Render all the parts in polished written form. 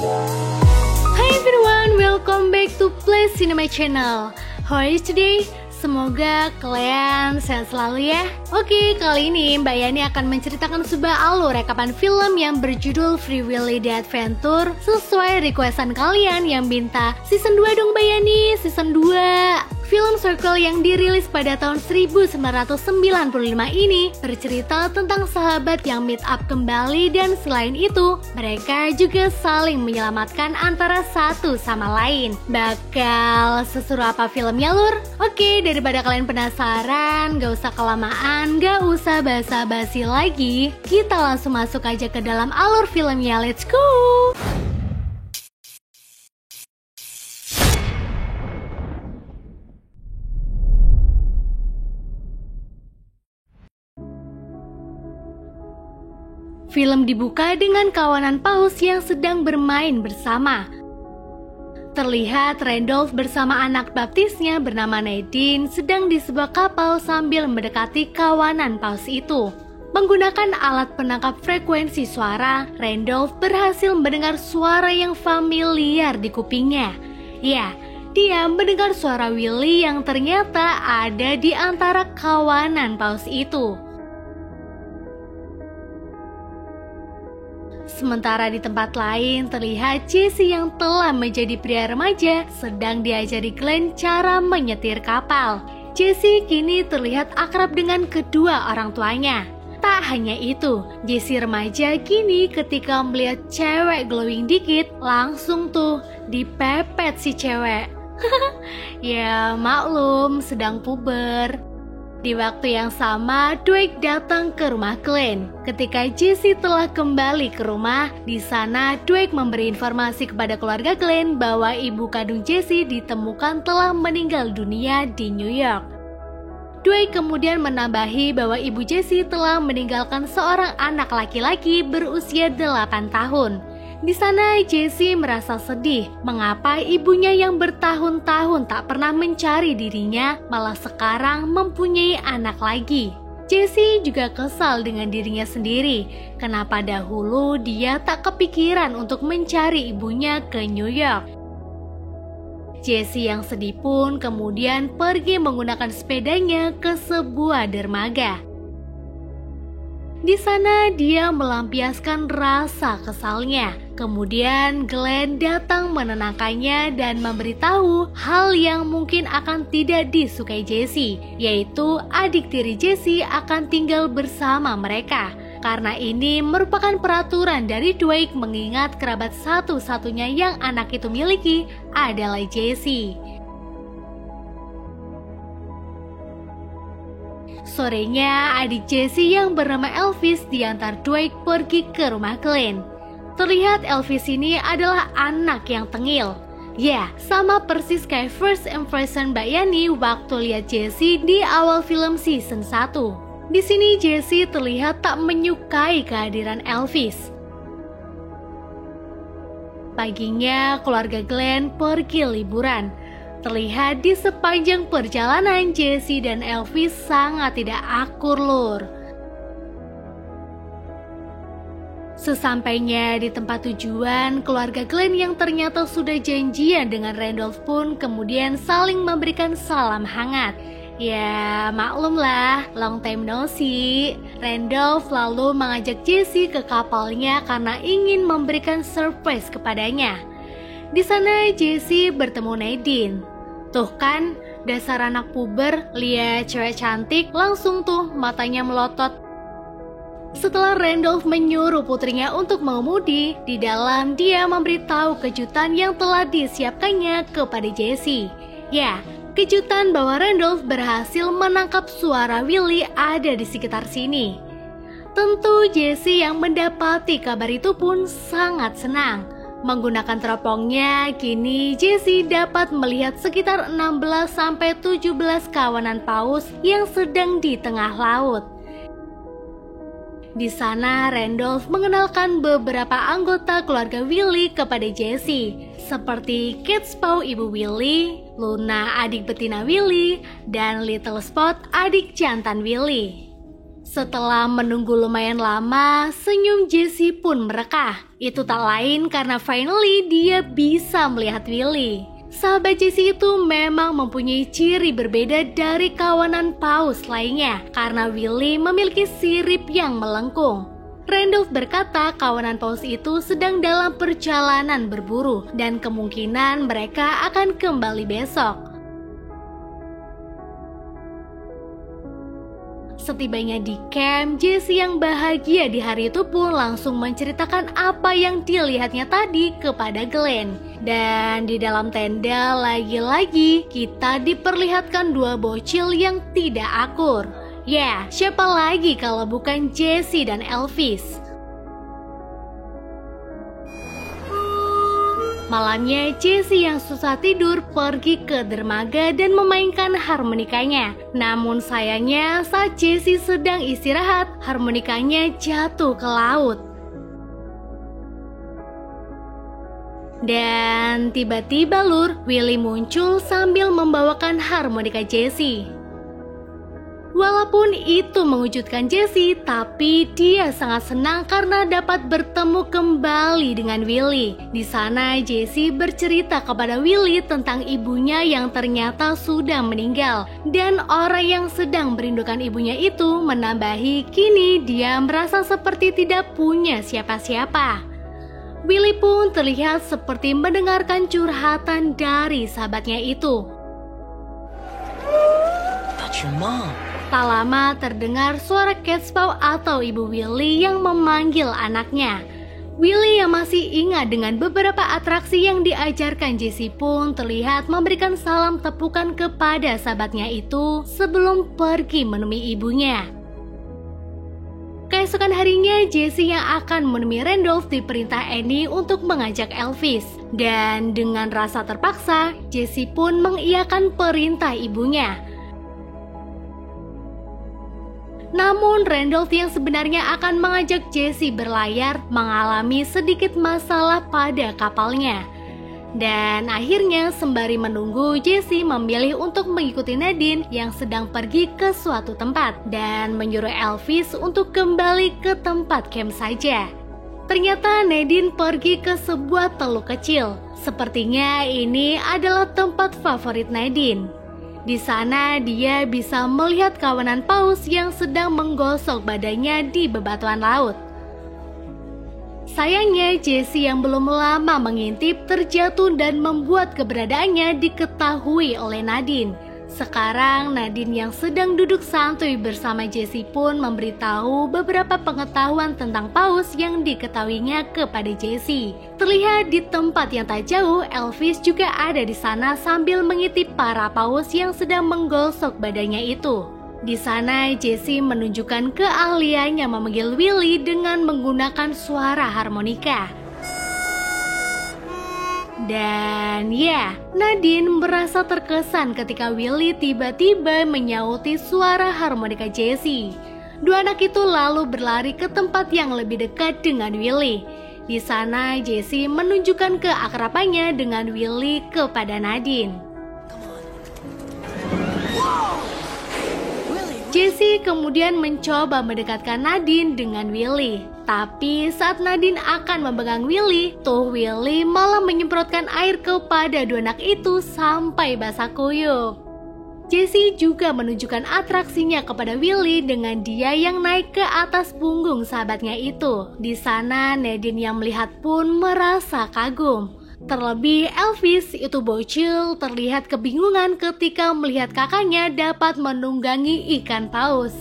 Hi everyone, welcome back to Play Cinema Channel. How are you today? Semoga kalian sehat selalu ya. Oke, kali ini Mbak Yani akan menceritakan sebuah alur rekapan film yang berjudul Free Willy The Adventure sesuai requestan kalian yang minta season 2 dong Mbak Yani, season 2. Film Circle yang dirilis pada tahun 1995 ini bercerita tentang sahabat yang meet up kembali dan selain itu, mereka juga saling menyelamatkan antara satu sama lain. Bakal seseru apa filmnya lur? Oke, daripada kalian penasaran, gak usah kelamaan, gak usah basa-basi lagi, kita langsung masuk aja ke dalam alur filmnya, let's go! Film dibuka dengan kawanan paus yang sedang bermain bersama. Terlihat Randolph bersama anak baptisnya bernama Nadine sedang di sebuah kapal sambil mendekati kawanan paus itu. Menggunakan alat penangkap frekuensi suara, Randolph berhasil mendengar suara yang familiar di kupingnya. Ya, dia mendengar suara Willy yang ternyata ada di antara kawanan paus itu. Sementara di tempat lain terlihat Jesse yang telah menjadi pria remaja sedang diajari Glenn cara menyetir kapal. Jesse kini terlihat akrab dengan kedua orang tuanya. Tak hanya itu, Jesse remaja kini ketika melihat cewek glowing dikit langsung tuh dipepet si cewek. Ya maklum sedang puber. Di waktu yang sama, Dwight datang ke rumah Glenn. Ketika Jesse telah kembali ke rumah, di sana Dwight memberi informasi kepada keluarga Glenn bahwa ibu kandung Jesse ditemukan telah meninggal dunia di New York. Dwight kemudian menambahi bahwa ibu Jesse telah meninggalkan seorang anak laki-laki berusia 8 tahun. Di sana Jesse merasa sedih mengapa ibunya yang bertahun-tahun tak pernah mencari dirinya malah sekarang mempunyai anak lagi. Jesse juga kesal dengan dirinya sendiri kenapa dahulu dia tak kepikiran untuk mencari ibunya ke New York. Jesse yang sedih pun kemudian pergi menggunakan sepedanya ke sebuah dermaga. Di sana dia melampiaskan rasa kesalnya. Kemudian Glenn datang menenangkannya dan memberitahu hal yang mungkin akan tidak disukai Jesse, yaitu adik tiri Jesse akan tinggal bersama mereka. Karena ini merupakan peraturan dari Dwight mengingat kerabat satu-satunya yang anak itu miliki adalah Jesse. Sorenya, adik Jesse yang bernama Elvis diantar Dwight pergi ke rumah Glenn. Terlihat Elvis ini adalah anak yang tengil. Ya, sama persis kayak first impression Mbak Yani waktu lihat Jesse di awal film season 1. Di sini Jesse terlihat tak menyukai kehadiran Elvis. Paginya, keluarga Glenn pergi liburan. Terlihat di sepanjang perjalanan Jesse dan Elvis sangat tidak akur lur. Sesampainya di tempat tujuan, keluarga Glenn yang ternyata sudah janjian dengan Randolph pun kemudian saling memberikan salam hangat. Ya maklum lah, long time no see. Randolph lalu mengajak Jesse ke kapalnya karena ingin memberikan surprise kepadanya. Di sana Jesse bertemu Nadine. Tuh kan, dasar anak puber, lihat cewek cantik, langsung tuh matanya melotot. Setelah Randolph menyuruh putrinya untuk mengemudi, di dalam dia memberitahu kejutan yang telah disiapkannya kepada Jesse. Ya, kejutan bahwa Randolph berhasil menangkap suara Willy ada di sekitar sini. Tentu Jesse yang mendapati kabar itu pun sangat senang. Menggunakan teropongnya, kini Jesse dapat melihat sekitar 16-17 kawanan paus yang sedang di tengah laut. Di sana Randolph mengenalkan beberapa anggota keluarga Willy kepada Jesse, seperti Kate Spaw ibu Willy, Luna adik betina Willy, dan Little Spot adik jantan Willy. Setelah menunggu lumayan lama, senyum Jesse pun merekah. Itu tak lain karena finally dia bisa melihat Willy. Sahabat Jessie itu memang mempunyai ciri berbeda dari kawanan paus lainnya karena Willy memiliki sirip yang melengkung. Randolph berkata kawanan paus itu sedang dalam perjalanan berburu dan kemungkinan mereka akan kembali besok. Setibanya di camp, Jessie yang bahagia di hari itu pun langsung menceritakan apa yang dilihatnya tadi kepada Glenn. Dan di dalam tenda lagi-lagi kita diperlihatkan dua bocil yang tidak akur. Ya, siapa lagi kalau bukan Jessie dan Elvis. Malamnya, Jessie yang susah tidur pergi ke dermaga dan memainkan harmonikanya. Namun sayangnya saat Jessie sedang istirahat, harmonikanya jatuh ke laut. Dan tiba-tiba Willy muncul sambil membawakan harmonika Jessie. Walaupun itu mengejutkan Jessie, tapi dia sangat senang karena dapat bertemu kembali dengan Willy. Di sana Jessie bercerita kepada Willy tentang ibunya yang ternyata sudah meninggal. Dan orang yang sedang merindukan ibunya itu menambahi kini dia merasa seperti tidak punya siapa-siapa. Willy pun terlihat seperti mendengarkan curhatan dari sahabatnya itu. That's your mom. Tak lama terdengar suara Catspaw atau ibu Willy yang memanggil anaknya. Willy yang masih ingat dengan beberapa atraksi yang diajarkan Jessie pun terlihat memberikan salam tepukan kepada sahabatnya itu sebelum pergi menemui ibunya. Keesokan harinya, Jessie yang akan menemui Randolph diperintah Annie untuk mengajak Elvis. Dan dengan rasa terpaksa, Jessie pun mengiyakan perintah ibunya. Namun Randolph yang sebenarnya akan mengajak Jessie berlayar mengalami sedikit masalah pada kapalnya. Dan akhirnya sembari menunggu, Jessie memilih untuk mengikuti Nadine yang sedang pergi ke suatu tempat dan menyuruh Elvis untuk kembali ke tempat camp saja. Ternyata Nadine pergi ke sebuah teluk kecil. Sepertinya ini adalah tempat favorit Nadine. Di sana dia bisa melihat kawanan paus yang sedang menggosok badannya di bebatuan laut. Sayangnya Jessie yang belum lama mengintip terjatuh dan membuat keberadaannya diketahui oleh Nadine. Sekarang Nadine yang sedang duduk santuy bersama Jessie pun memberitahu beberapa pengetahuan tentang paus yang diketahuinya kepada Jessie. Terlihat di tempat yang tak jauh, Elvis juga ada di sana sambil mengintip para paus yang sedang menggosok badannya itu. Di sana Jessie menunjukkan keahliannya memanggil Willy dengan menggunakan suara harmonika. Dan ya, Nadine merasa terkesan ketika Willy tiba-tiba menyauti suara harmonika Jessie. Dua anak itu lalu berlari ke tempat yang lebih dekat dengan Willy. Di sana Jessie menunjukkan keakrabannya dengan Willy kepada Nadine. Jessie kemudian mencoba mendekatkan Nadine dengan Willy. Tapi saat Nadine akan memegang Willy, Willy malah menyemprotkan air kepada dua anak itu sampai basah kuyup. Jessie juga menunjukkan atraksinya kepada Willy dengan dia yang naik ke atas punggung sahabatnya itu. Di sana Nadine yang melihat pun merasa kagum. Terlebih Elvis itu bocil terlihat kebingungan ketika melihat kakaknya dapat menunggangi ikan paus.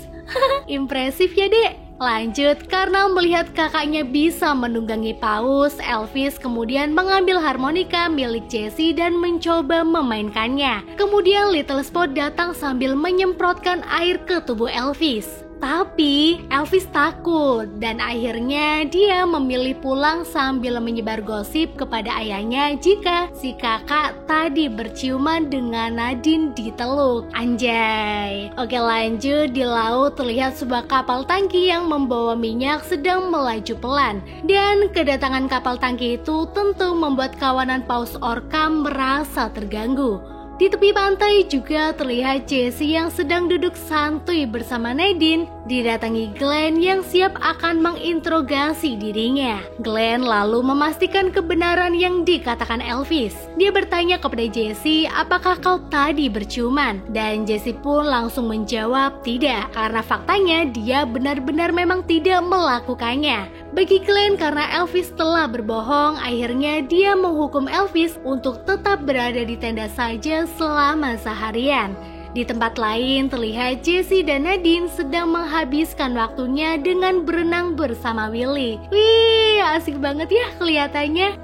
Impresif ya dek. Lanjut, karena melihat kakaknya bisa menunggangi paus, Elvis kemudian mengambil harmonika milik Jessie dan mencoba memainkannya. Kemudian Little Spot datang sambil menyemprotkan air ke tubuh Elvis. Tapi Elvis takut dan akhirnya dia memilih pulang sambil menyebar gosip kepada ayahnya jika si kakak tadi berciuman dengan Nadine di teluk. Anjay. Oke, lanjut. Di laut terlihat sebuah kapal tangki yang membawa minyak sedang melaju pelan. Dan kedatangan kapal tangki itu tentu membuat kawanan paus orca merasa terganggu. Di tepi pantai juga terlihat Jessie yang sedang duduk santuy bersama Nadine, didatangi Glenn yang siap akan menginterogasi dirinya. Glenn lalu memastikan kebenaran yang dikatakan Elvis. Dia bertanya kepada Jessie, apakah kau tadi berciuman? Dan Jessie pun langsung menjawab tidak, karena faktanya dia benar-benar memang tidak melakukannya. Bagi Glenn, karena Elvis telah berbohong, akhirnya dia menghukum Elvis untuk tetap berada di tenda saja selama seharian. Di tempat lain terlihat Jessie dan Nadine sedang menghabiskan waktunya dengan berenang bersama Willy. Wih, asik banget ya kelihatannya.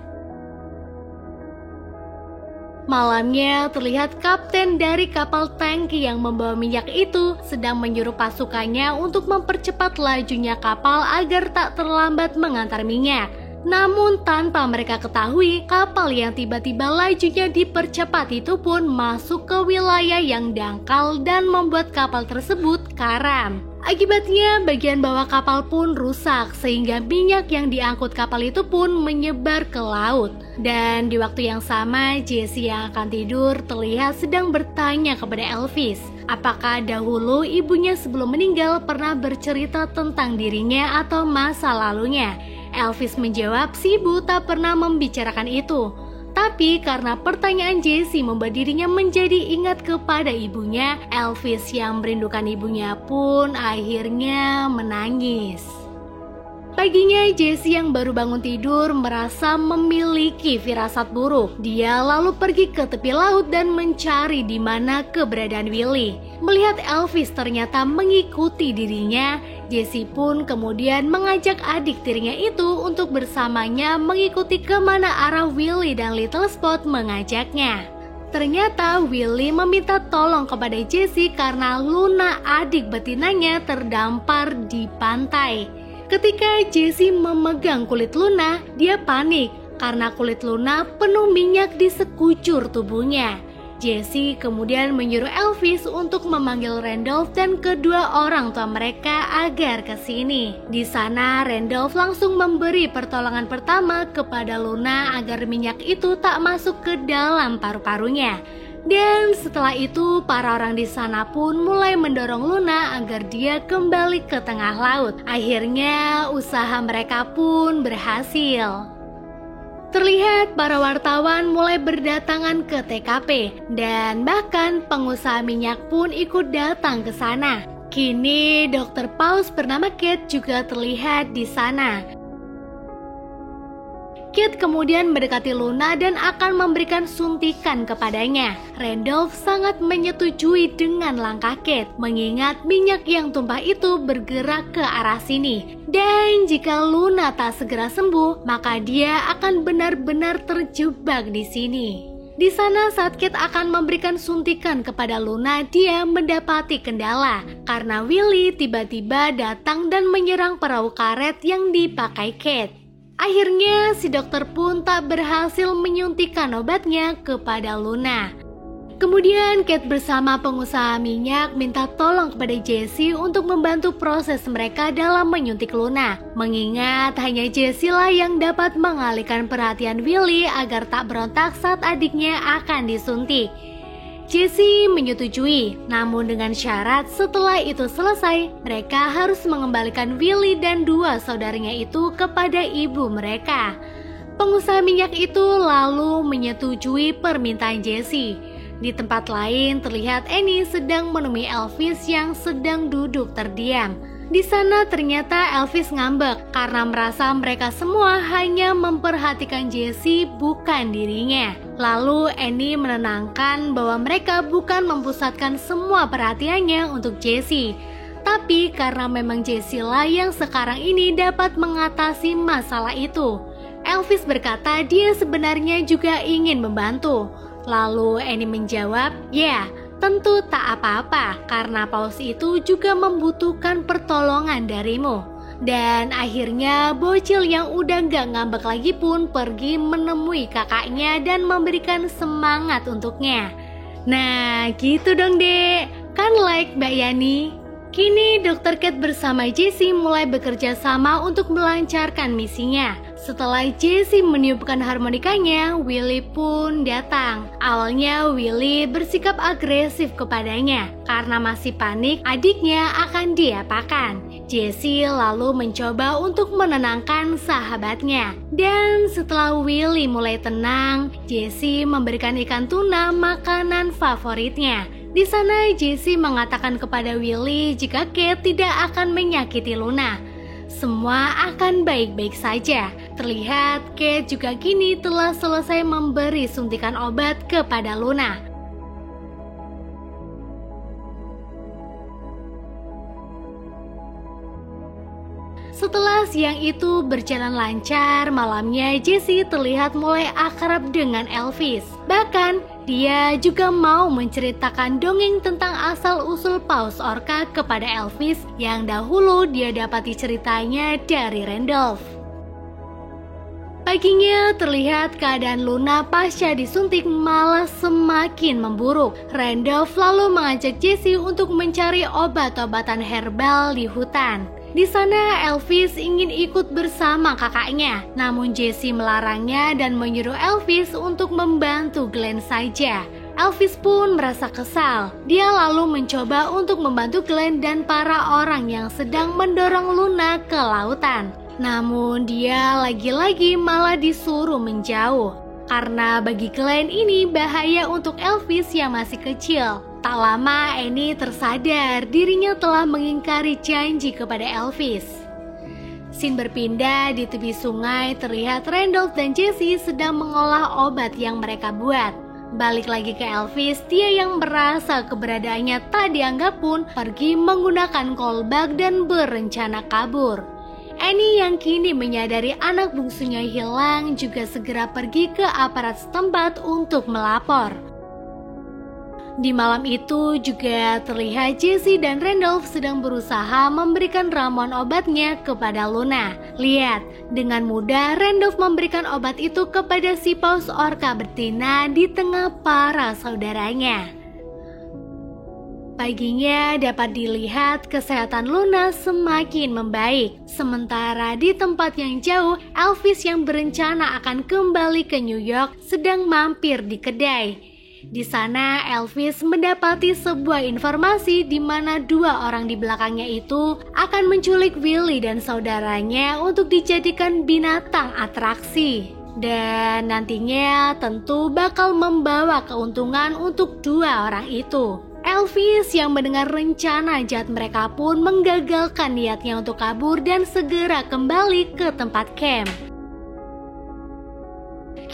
Malamnya terlihat kapten dari kapal tangki yang membawa minyak itu sedang menyuruh pasukannya untuk mempercepat lajunya kapal agar tak terlambat mengantar minyak. Namun tanpa mereka ketahui, kapal yang tiba-tiba lajunya dipercepat itu pun masuk ke wilayah yang dangkal dan membuat kapal tersebut karam. Akibatnya bagian bawah kapal pun rusak sehingga minyak yang diangkut kapal itu pun menyebar ke laut. Dan di waktu yang sama, Jessie yang akan tidur terlihat sedang bertanya kepada Elvis, apakah dahulu ibunya sebelum meninggal pernah bercerita tentang dirinya atau masa lalunya. Elvis menjawab si ibu tak pernah membicarakan itu. Tapi karena pertanyaan Jessie membuat dirinya menjadi ingat kepada ibunya, Elvis yang merindukan ibunya pun akhirnya menangis. Paginya Jessie yang baru bangun tidur merasa memiliki firasat buruk. Dia lalu pergi ke tepi laut dan mencari di mana keberadaan Willy. Melihat Elvis ternyata mengikuti dirinya, Jessie pun kemudian mengajak adik tirinya itu untuk bersamanya mengikuti kemana arah Willy dan Little Spot mengajaknya. Ternyata Willy meminta tolong kepada Jessie karena Luna adik betinanya terdampar di pantai. Ketika Jessie memegang kulit Luna, dia panik karena kulit Luna penuh minyak di sekucur tubuhnya. Jessie kemudian menyuruh Elvis untuk memanggil Randolph dan kedua orang tua mereka agar ke sini. Di sana Randolph langsung memberi pertolongan pertama kepada Luna agar minyak itu tak masuk ke dalam paru-parunya. Dan setelah itu para orang di sana pun mulai mendorong Luna agar dia kembali ke tengah laut. Akhirnya usaha mereka pun berhasil. Terlihat para wartawan mulai berdatangan ke TKP dan bahkan pengusaha minyak pun ikut datang ke sana. Kini dokter paus bernama Kate juga terlihat di sana. Kate kemudian mendekati Luna dan akan memberikan suntikan kepadanya. Randolph sangat menyetujui dengan langkah Kate, mengingat minyak yang tumpah itu bergerak ke arah sini. Dan jika Luna tak segera sembuh, maka dia akan benar-benar terjebak di sini. Di sana saat Kate akan memberikan suntikan kepada Luna, dia mendapati kendala karena Willy tiba-tiba datang dan menyerang perahu karet yang dipakai Kate. Akhirnya si dokter pun tak berhasil menyuntikkan obatnya kepada Luna. Kemudian Kate bersama pengusaha minyak minta tolong kepada Jessie untuk membantu proses mereka dalam menyuntik Luna. Mengingat hanya Jessie lah yang dapat mengalihkan perhatian Willy agar tak berontak saat adiknya akan disuntik. Jessie menyetujui, namun dengan syarat setelah itu selesai, mereka harus mengembalikan Willy dan dua saudaranya itu kepada ibu mereka. Pengusaha minyak itu lalu menyetujui permintaan Jessie. Di tempat lain terlihat Annie sedang menemui Elvis yang sedang duduk terdiam. Di sana ternyata Elvis ngambek karena merasa mereka semua hanya memperhatikan Jessie bukan dirinya. Lalu Annie menenangkan bahwa mereka bukan mempusatkan semua perhatiannya untuk Jessie. Tapi karena memang Jessie lah yang sekarang ini dapat mengatasi masalah itu. Elvis berkata dia sebenarnya juga ingin membantu. Lalu Annie menjawab, "Ya, tentu tak apa-apa karena paus itu juga membutuhkan pertolongan darimu." Dan akhirnya bocil yang udah gak ngambek lagi pun pergi menemui kakaknya dan memberikan semangat untuknya. Nah gitu dong dek, kan like Mbak Yani? Kini Dr. Cat bersama Jessie mulai bekerja sama untuk melancarkan misinya. Setelah Jessie meniupkan harmonikanya, Willy pun datang. Awalnya Willy bersikap agresif kepadanya karena masih panik adiknya akan diapakan. Jessie lalu mencoba untuk menenangkan sahabatnya. Dan setelah Willy mulai tenang, Jessie memberikan ikan tuna makanan favoritnya. Di sana Jessie mengatakan kepada Willy jika Cat tidak akan menyakiti Luna. Semua akan baik-baik saja. Terlihat Cat juga kini telah selesai memberi suntikan obat kepada Luna. Setelah siang itu berjalan lancar, malamnya Jessie terlihat mulai akrab dengan Elvis. Bahkan, dia juga mau menceritakan dongeng tentang asal-usul paus orca kepada Elvis yang dahulu dia dapati ceritanya dari Randolph. Paginya terlihat keadaan Luna pasca disuntik malah semakin memburuk. Randolph lalu mengajak Jessie untuk mencari obat-obatan herbal di hutan. Di sana Elvis ingin ikut bersama kakaknya, namun Jessie melarangnya dan menyuruh Elvis untuk membantu Glenn saja. Elvis pun merasa kesal. Dia lalu mencoba untuk membantu Glenn dan para orang yang sedang mendorong Luna ke lautan. Namun dia lagi-lagi malah disuruh menjauh. Karena bagi Glenn ini bahaya untuk Elvis yang masih kecil. Tak lama Annie tersadar dirinya telah mengingkari janji kepada Elvis. Scene berpindah di tepi sungai, terlihat Randolph dan Jessie sedang mengolah obat yang mereka buat. Balik lagi ke Elvis, dia yang merasa keberadaannya tak dianggap pun pergi menggunakan kolbak dan berencana kabur. Annie yang kini menyadari anak bungsunya hilang juga segera pergi ke aparat setempat untuk melapor. Di malam itu juga terlihat Jessie dan Randolph sedang berusaha memberikan ramuan obatnya kepada Luna. Lihat, dengan mudah Randolph memberikan obat itu kepada si paus orca betina di tengah para saudaranya. Paginya dapat dilihat kesehatan Luna semakin membaik. Sementara di tempat yang jauh, Elvis yang berencana akan kembali ke New York sedang mampir di kedai. Di sana Elvis mendapati sebuah informasi di mana dua orang di belakangnya itu akan menculik Willy dan saudaranya untuk dijadikan binatang atraksi. Dan nantinya tentu bakal membawa keuntungan untuk dua orang itu. Elvis yang mendengar rencana jahat mereka pun menggagalkan niatnya untuk kabur dan segera kembali ke tempat camp.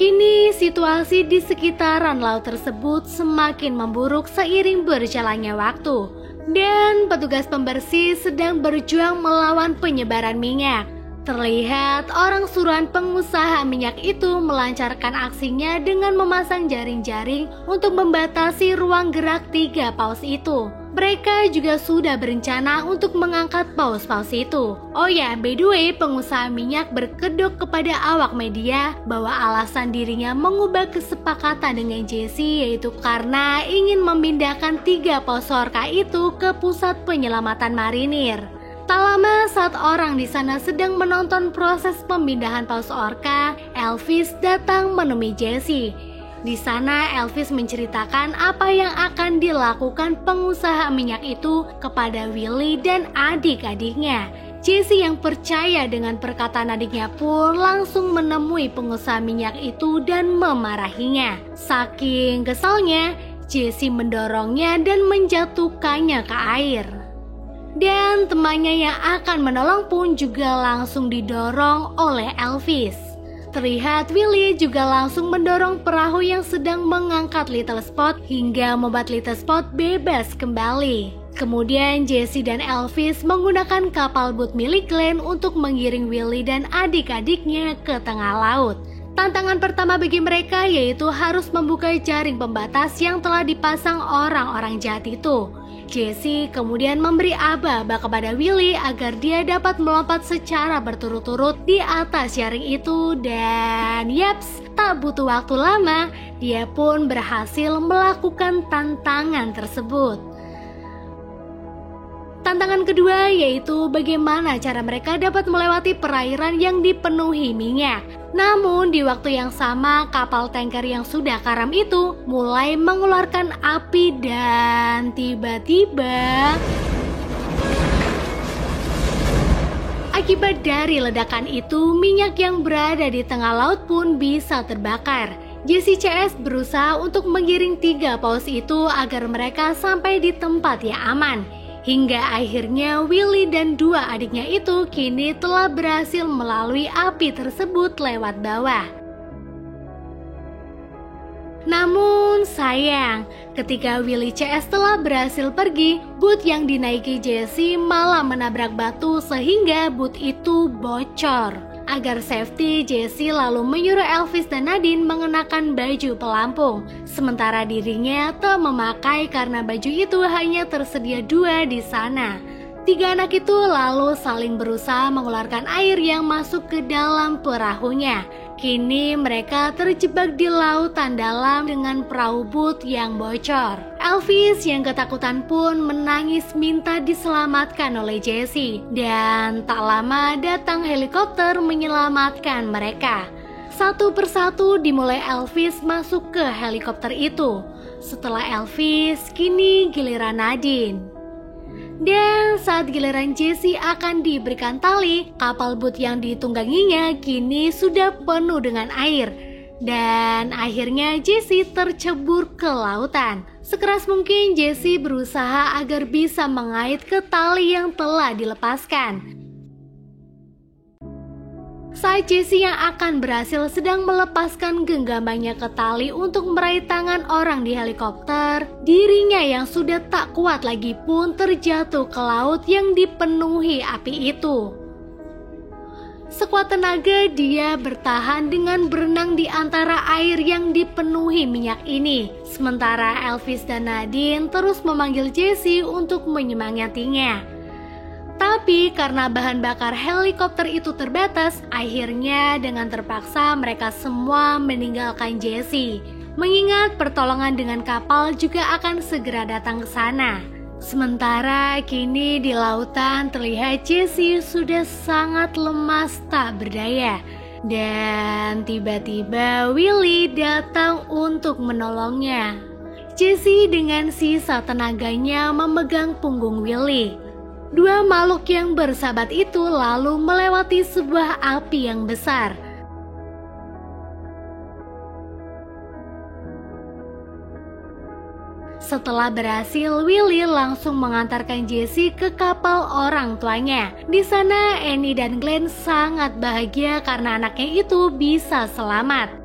Kini situasi di sekitaran laut tersebut semakin memburuk seiring berjalannya waktu. Dan petugas pembersih sedang berjuang melawan penyebaran minyak. Terlihat orang suruhan pengusaha minyak itu melancarkan aksinya dengan memasang jaring-jaring untuk membatasi ruang gerak tiga paus itu. Mereka juga sudah berencana untuk mengangkat paus-paus itu. Oh ya, by the way, pengusaha minyak berkedok kepada awak media bahwa alasan dirinya mengubah kesepakatan dengan Jessie yaitu karena ingin memindahkan tiga paus orca itu ke pusat penyelamatan marinir. Tak lama saat orang di sana sedang menonton proses pemindahan paus orca, Elvis datang menemui Jessie. Di sana Elvis menceritakan apa yang akan dilakukan pengusaha minyak itu kepada Willy dan adik-adiknya. Jessie yang percaya dengan perkataan adiknya pun langsung menemui pengusaha minyak itu dan memarahinya. Saking kesalnya, Jessie mendorongnya dan menjatuhkannya ke air. Dan temannya yang akan menolong pun juga langsung didorong oleh Elvis. Terlihat Willy juga langsung mendorong perahu yang sedang mengangkat Little Spot hingga membuat Little Spot bebas kembali. Kemudian Jessie dan Elvis menggunakan kapal boot milik Glenn untuk menggiring Willy dan adik-adiknya ke tengah laut. Tantangan pertama bagi mereka yaitu harus membuka jaring pembatas yang telah dipasang orang-orang jahat itu. Jessie kemudian memberi aba-aba kepada Willy agar dia dapat melompat secara berturut-turut di atas jaring itu dan yaps, tak butuh waktu lama, dia pun berhasil melakukan tantangan tersebut. Tantangan kedua yaitu bagaimana cara mereka dapat melewati perairan yang dipenuhi minyak. Namun di waktu yang sama, kapal tanker yang sudah karam itu mulai mengeluarkan api dan tiba-tiba akibat dari ledakan itu, minyak yang berada di tengah laut pun bisa terbakar. Jesse CS berusaha untuk menggiring 3 paus itu agar mereka sampai di tempat yang aman. Hingga akhirnya Willy dan 2 adiknya itu kini telah berhasil melalui api tersebut lewat bawah. Namun sayang, ketika Willy CS telah berhasil pergi, boot yang dinaiki Jesse malah menabrak batu sehingga boot itu bocor. Agar safety, Jesse lalu menyuruh Elvis dan Nadine mengenakan baju pelampung, sementara dirinya tak memakai karena baju itu hanya tersedia 2 di sana. 3 anak itu lalu saling berusaha mengeluarkan air yang masuk ke dalam perahunya. Kini mereka terjebak di lautan dalam dengan perahu boot yang bocor. Elvis yang ketakutan pun menangis minta diselamatkan oleh Jesse. Dan tak lama datang helikopter menyelamatkan mereka. Satu persatu dimulai Elvis masuk ke helikopter itu. Setelah Elvis, kini giliran Nadine. Dan saat giliran Jesse akan diberikan tali, kapal boot yang ditungganginya kini sudah penuh dengan air. Dan akhirnya Jesse tercebur ke lautan. Sekeras mungkin Jesse berusaha agar bisa mengait ke tali yang telah dilepaskan. Saat Jesse yang akan berhasil sedang melepaskan genggamannya ke tali untuk meraih tangan orang di helikopter, dirinya yang sudah tak kuat lagi pun terjatuh ke laut yang dipenuhi api itu. Sekuat tenaga dia bertahan dengan berenang di antara air yang dipenuhi minyak ini. Sementara Elvis dan Nadine terus memanggil Jesse untuk menyemangatinya. Tapi karena bahan bakar helikopter itu terbatas, akhirnya dengan terpaksa mereka semua meninggalkan Jesse. Mengingat pertolongan dengan kapal juga akan segera datang ke sana. Sementara kini di lautan terlihat Jesse sudah sangat lemas tak berdaya. Dan tiba-tiba Willy datang untuk menolongnya. Jesse dengan sisa tenaganya memegang punggung Willy. 2 makhluk yang bersahabat itu lalu melewati sebuah api yang besar. Setelah berhasil, Willy langsung mengantarkan Jesse ke kapal orang tuanya. Di sana, Annie dan Glenn sangat bahagia karena anaknya itu bisa selamat.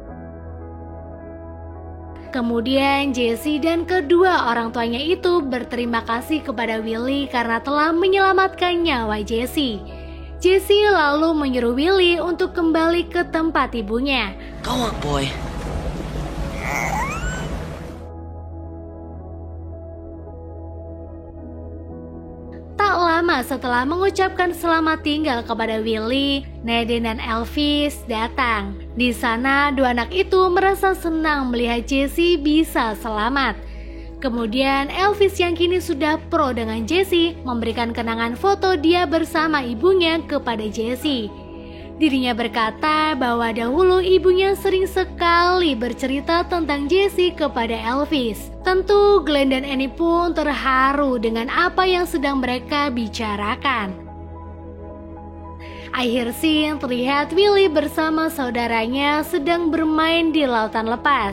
Kemudian Jesse dan kedua orang tuanya itu berterima kasih kepada Willy karena telah menyelamatkan nyawa Jesse. Jesse lalu menyuruh Willy untuk kembali ke tempat ibunya. Go on, boy. Tak lama setelah mengucapkan selamat tinggal kepada Willy, Nadine dan Elvis datang. Di sana, 2 anak itu merasa senang melihat Jesse bisa selamat. Kemudian Elvis yang kini sudah pro dengan Jesse memberikan kenangan foto dia bersama ibunya kepada Jesse. Dirinya berkata bahwa dahulu ibunya sering sekali bercerita tentang Jesse kepada Elvis. Tentu Glenn dan Annie pun terharu dengan apa yang sedang mereka bicarakan. Akhir scene terlihat Willy bersama saudaranya sedang bermain di lautan lepas.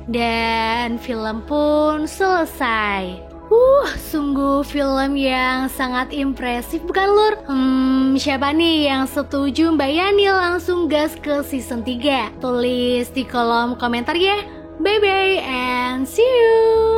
Dan film pun selesai. Sungguh film yang sangat impresif bukan Lur? Siapa nih yang setuju Mbak Yani langsung gas ke season 3? Tulis di kolom komentar ya. Bye bye and see you.